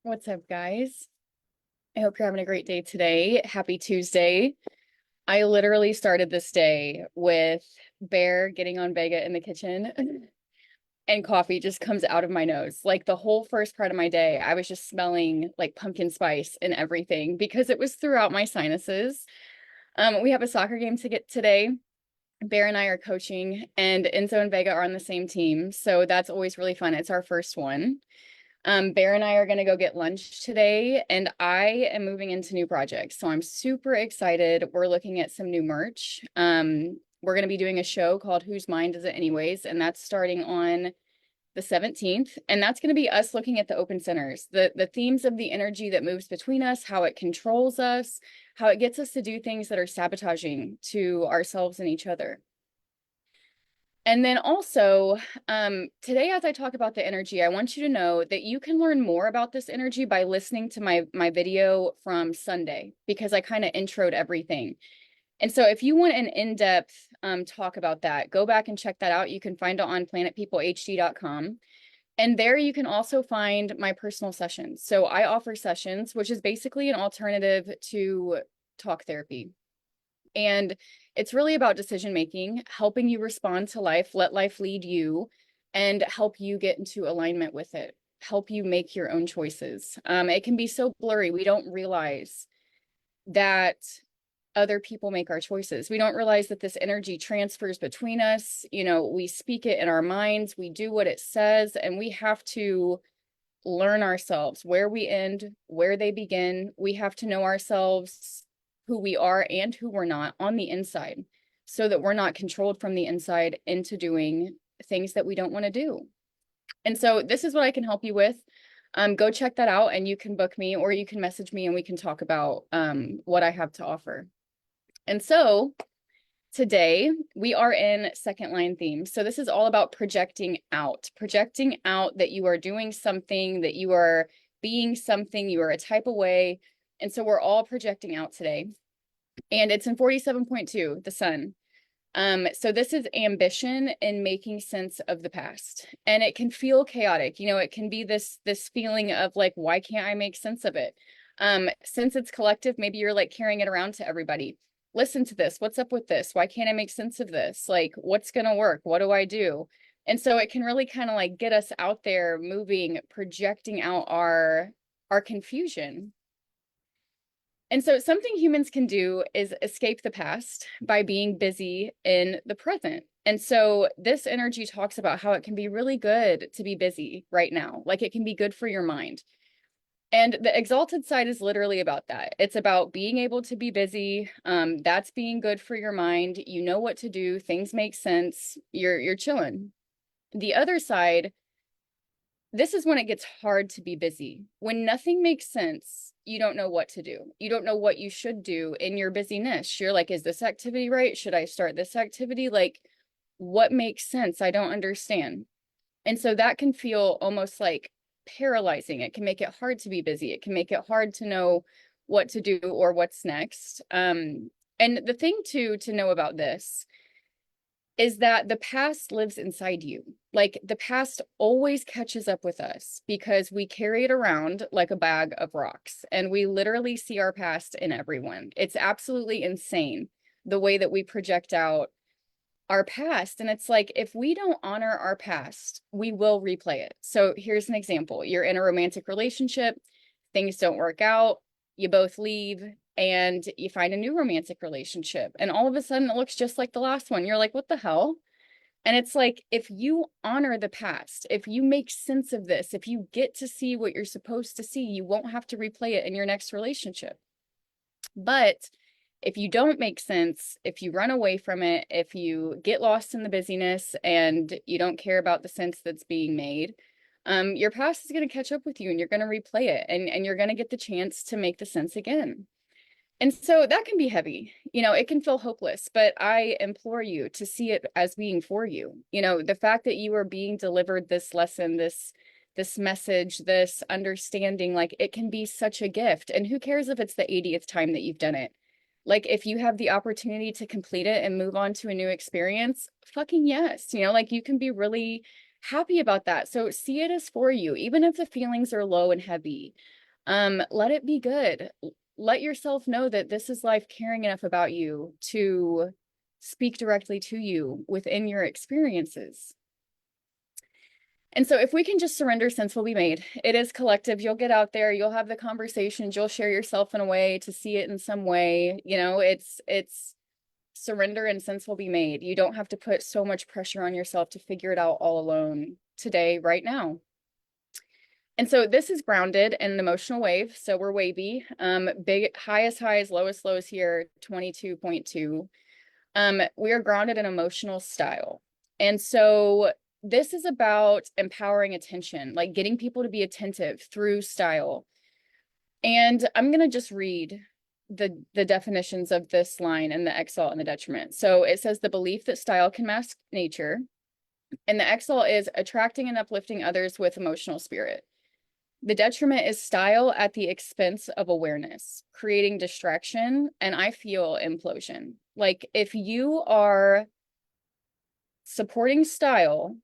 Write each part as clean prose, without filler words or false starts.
What's up, guys? I hope you're having a great day today. Happy Tuesday. I literally started this day with Bear getting on Vega in the kitchen and coffee just comes out of my nose. Like the whole first part of my day, I was just smelling like pumpkin spice and everything because it was throughout my sinuses. We have a soccer game to get today. Bear and I are coaching, and Enzo and Vega are on the same team. So that's always really fun. It's our first one. Bear and I are going to go get lunch today, and I am moving into new projects. So I'm super excited. We're looking at some new merch. We're going to be doing a show called Whose Mind Is It Anyways? And that's starting on the 17th. And that's going to be us looking at the open centers, the themes of the energy that moves between us, how it controls us, how it gets us to do things that are sabotaging to ourselves and each other. And then also, today, as I talk about the energy, I want you to know that you can learn more about this energy by listening to my video from Sunday, because I kind of introed everything. And so if you want an in-depth talk about that, go back and check that out. You can find it on planetpeoplehd.com. And there you can also find my personal sessions. So I offer sessions, which is basically an alternative to talk therapy. And it's really about decision making, helping you respond to life, let life lead you, and help you get into alignment with it, help you make your own choices. It can be so blurry. We don't realize that other people make our choices. We don't realize that this energy transfers between us. You know, we speak it in our minds, we do what it says, and we have to learn ourselves where we end, where they begin. We have to know ourselves, who we are and who we're not on the inside, so that we're not controlled from the inside into doing things that we don't want to do. And so this is what I can help you with. Go check that out, and you can book me or you can message me and we can talk about what I have to offer. And so today we are in second line theme. So this is all about projecting out that you are doing something, that you are being something, you are a type of way. And so we're all projecting out today. And it's in 47.2, the sun. So this is ambition and making sense of the past. And it can feel chaotic. You know, it can be this feeling of like, why can't I make sense of it? Since it's collective, maybe you're like carrying it around to everybody. Listen to this. What's up with this? Why can't I make sense of this? Like, what's going to work? What do I do? And so it can really kind of like get us out there moving, projecting out our confusion. And so something humans can do is escape the past by being busy in the present. And so this energy talks about how it can be really good to be busy right now. Like it can be good for your mind. And the exalted side is literally about that. It's about being able to be busy. That's being good for your mind. You know what to do. Things make sense. You're chilling. The other side, this is when it gets hard to be busy. When nothing makes sense, you don't know what to do. You don't know what you should do in your busyness. You're like, is this activity right? Should I start this activity? Like, what makes sense? I don't understand. And so that can feel almost like paralyzing. It can make it hard to be busy. It can make it hard to know what to do or what's next. And the thing to know about this is that the past lives inside you. Like the past always catches up with us because we carry it around like a bag of rocks, and we literally see our past in everyone. It's absolutely insane the way that we project out our past. And it's like, if we don't honor our past, we will replay it. So here's an example. You're in a romantic relationship, things don't work out, you both leave, and you find a new romantic relationship. And all of a sudden it looks just like the last one. You're like, what the hell? And it's like, if you honor the past, if you make sense of this, if you get to see what you're supposed to see, you won't have to replay it in your next relationship. But if you don't make sense, if you run away from it, if you get lost in the busyness and you don't care about the sense that's being made, your past is going to catch up with you and you're going to replay it, and you're going to get the chance to make the sense again. And so that can be heavy. You know, it can feel hopeless, but I implore you to see it as being for you. You know, the fact that you are being delivered this lesson, this message, this understanding, like it can be such a gift. And who cares if it's the 80th time that you've done it? Like if you have the opportunity to complete it and move on to a new experience, fucking yes. You know, like you can be really happy about that. So see it as for you, even if the feelings are low and heavy. Let it be good. Let yourself know that this is life caring enough about you to speak directly to you within your experiences. And so if we can just surrender, sense will be made. It is collective. You'll get out there, you'll have the conversations, you'll share yourself in a way to see it in some way. You know, it's surrender and sense will be made. You don't have to put so much pressure on yourself to figure it out all alone today, right now. And so this is grounded in an emotional wave. So we're wavy. Big highest highs, lowest lows here, 22.2. We are grounded in emotional style. And so this is about empowering attention, like getting people to be attentive through style. And I'm going to just read the definitions of this line and the exalt and the detriment. So it says the belief that style can mask nature, and the exalt is attracting and uplifting others with emotional spirit. The detriment is style at the expense of awareness, creating distraction, and I feel implosion. Like if you are supporting style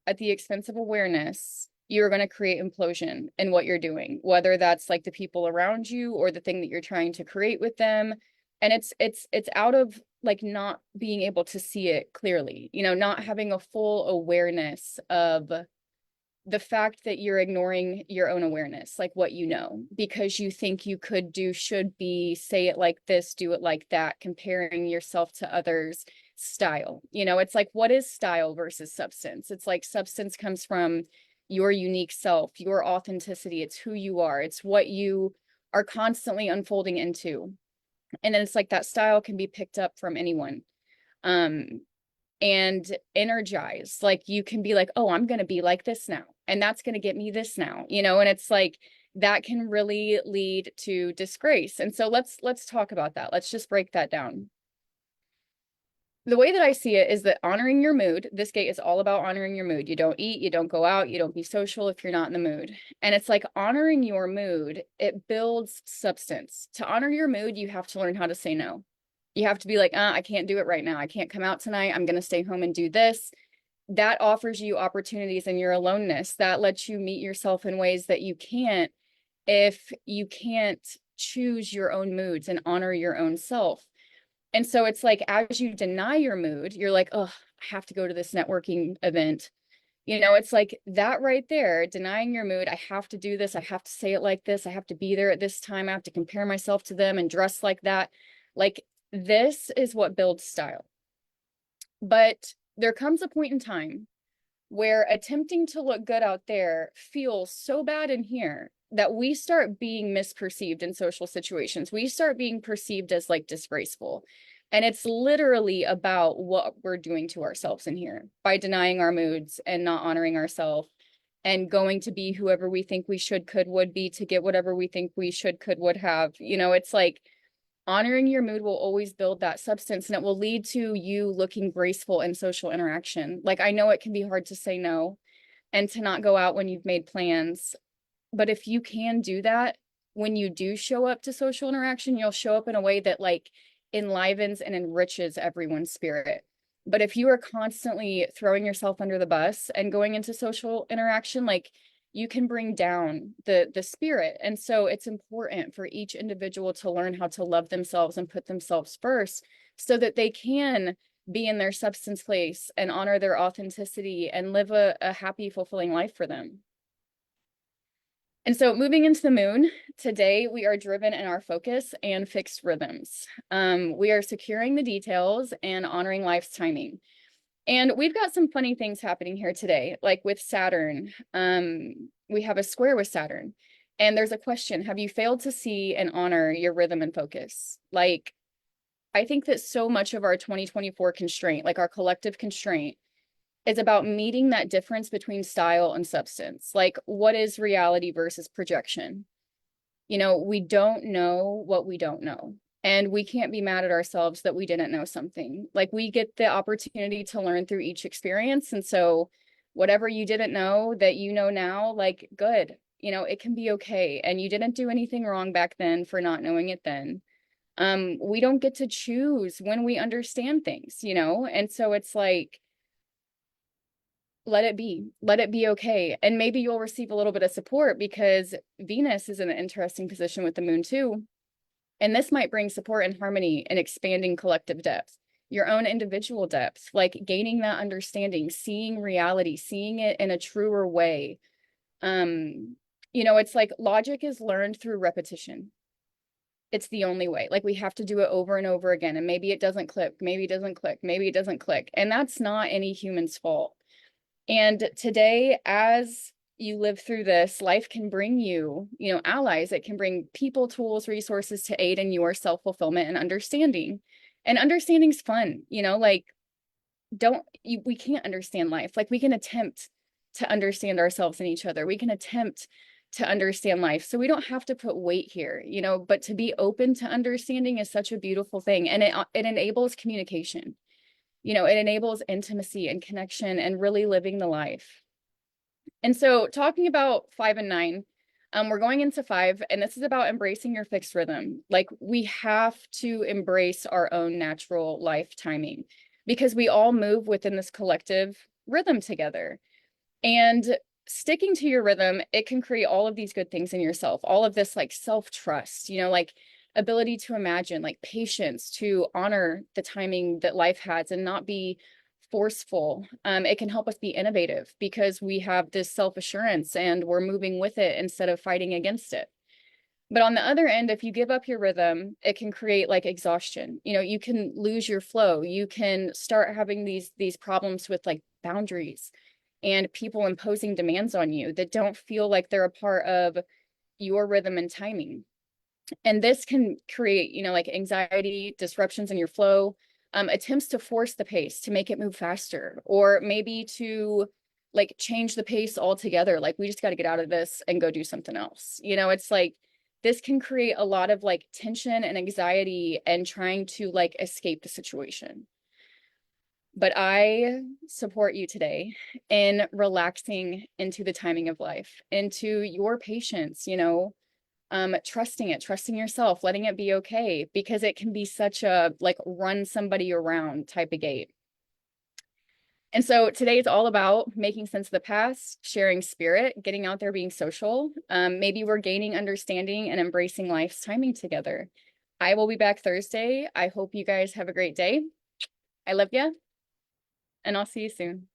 at the expense of awareness, you're going to create implosion in what you're doing, whether that's like the people around you or the thing that you're trying to create with them. And it's out of like not being able to see it clearly, you know, not having a full awareness of the fact that you're ignoring your own awareness, like what you know, because you think you could do, should be, say it like this, do it like that, comparing yourself to others' style. You know, it's like, what is style versus substance? It's like substance comes from your unique self, your authenticity. It's who you are. It's what you are constantly unfolding into. And then it's like that style can be picked up from anyone. And energize. Like you can be like, oh, I'm going to be like this now. And that's going to get me this now, you know, and it's like that can really lead to disgrace. And so let's talk about that. Let's just break that down. The way that I see it is that honoring your mood, this gate is all about honoring your mood. You don't eat, you don't go out, you don't be social if you're not in the mood. And it's like honoring your mood, it builds substance. To honor your mood, you have to learn how to say no. You have to be like, I can't do it right now. I can't come out tonight. I'm going to stay home and do this. That offers you opportunities in your aloneness. That lets you meet yourself in ways that you can't if you can't choose your own moods and honor your own self. And so it's like, as you deny your mood, you're like, oh, I have to go to this networking event. You know, it's like that right there, denying your mood. I have to do this. I have to say it like this. I have to be there at this time. I have to compare myself to them and dress like that. Like, this is what builds style. But there comes a point in time where attempting to look good out there feels so bad in here that we start being misperceived in social situations. We start being perceived as like disgraceful. And it's literally about what we're doing to ourselves in here by denying our moods and not honoring ourselves and going to be whoever we think we should, could, would be to get whatever we think we should, could, would have. You know, it's like honoring your mood will always build that substance, and it will lead to you looking graceful in social interaction. Like, I know it can be hard to say no and to not go out when you've made plans, but if you can do that, when you do show up to social interaction, you'll show up in a way that like enlivens and enriches everyone's spirit. But if you are constantly throwing yourself under the bus and going into social interaction, like you can bring down the spirit. And so it's important for each individual to learn how to love themselves and put themselves first so that they can be in their substance place and honor their authenticity and live a happy, fulfilling life for them. And so moving into the moon, today we are driven in our focus and fixed rhythms. We are securing the details and honoring life's timing. And we've got some funny things happening here today, like with Saturn. We have a square with Saturn. And there's a question, have you failed to see and honor your rhythm and focus? Like, I think that so much of our 2024 constraint, like our collective constraint, is about meeting that difference between style and substance. Like, what is reality versus projection? You know, we don't know what we don't know. And we can't be mad at ourselves that we didn't know something. Like, we get the opportunity to learn through each experience. And so whatever you didn't know that you know now, like, good, you know, it can be okay. And you didn't do anything wrong back then for not knowing it then. We don't get to choose when we understand things, you know? And so it's like, let it be. Let it be okay. And maybe you'll receive a little bit of support because Venus is in an interesting position with the moon too. And this might bring support and harmony and expanding collective depth, your own individual depth, like gaining that understanding, seeing reality, seeing it in a truer way. It's like logic is learned through repetition. It's the only way. Like we have to do it over and over again. And maybe it doesn't click, maybe it doesn't click, maybe it doesn't click. And that's not any human's fault. And today, as you live through this, life can bring you, allies. It can bring people, tools, resources to aid in your self-fulfillment and understanding. And understanding's fun, like we can't understand life. Like we can attempt to understand ourselves and each other. We can attempt to understand life. So we don't have to put weight here, but to be open to understanding is such a beautiful thing. And it enables communication. It enables intimacy and connection and really living the life. And so talking about 5 and 9, we're going into 5, and this is about embracing your fixed rhythm. Like we have to embrace our own natural life timing because we all move within this collective rhythm together. And sticking to your rhythm, it can create all of these good things in yourself, all of this like self-trust, like ability to imagine, like patience, to honor the timing that life has and not be forceful. It can help us be innovative because we have this self-assurance and we're moving with it instead of fighting against it. But on the other end, if you give up your rhythm, it can create like exhaustion. You can lose your flow. You can start having these problems with like boundaries and people imposing demands on you that don't feel like they're a part of your rhythm and timing. And this can create, like anxiety, disruptions in your flow, attempts to force the pace to make it move faster, or maybe to like change the pace altogether. Like we just got to get out of this and go do something else. It's like this can create a lot of like tension and anxiety and trying to like escape the situation. But I support you today in relaxing into the timing of life, into your patience, trusting it, trusting yourself, letting it be okay, because it can be such a like run somebody around type of gate. And so today it's all about making sense of the past, sharing spirit, getting out there, being social. Maybe we're gaining understanding and embracing life's timing together. I will be back Thursday. I hope you guys have a great day. I love you, and I'll see you soon.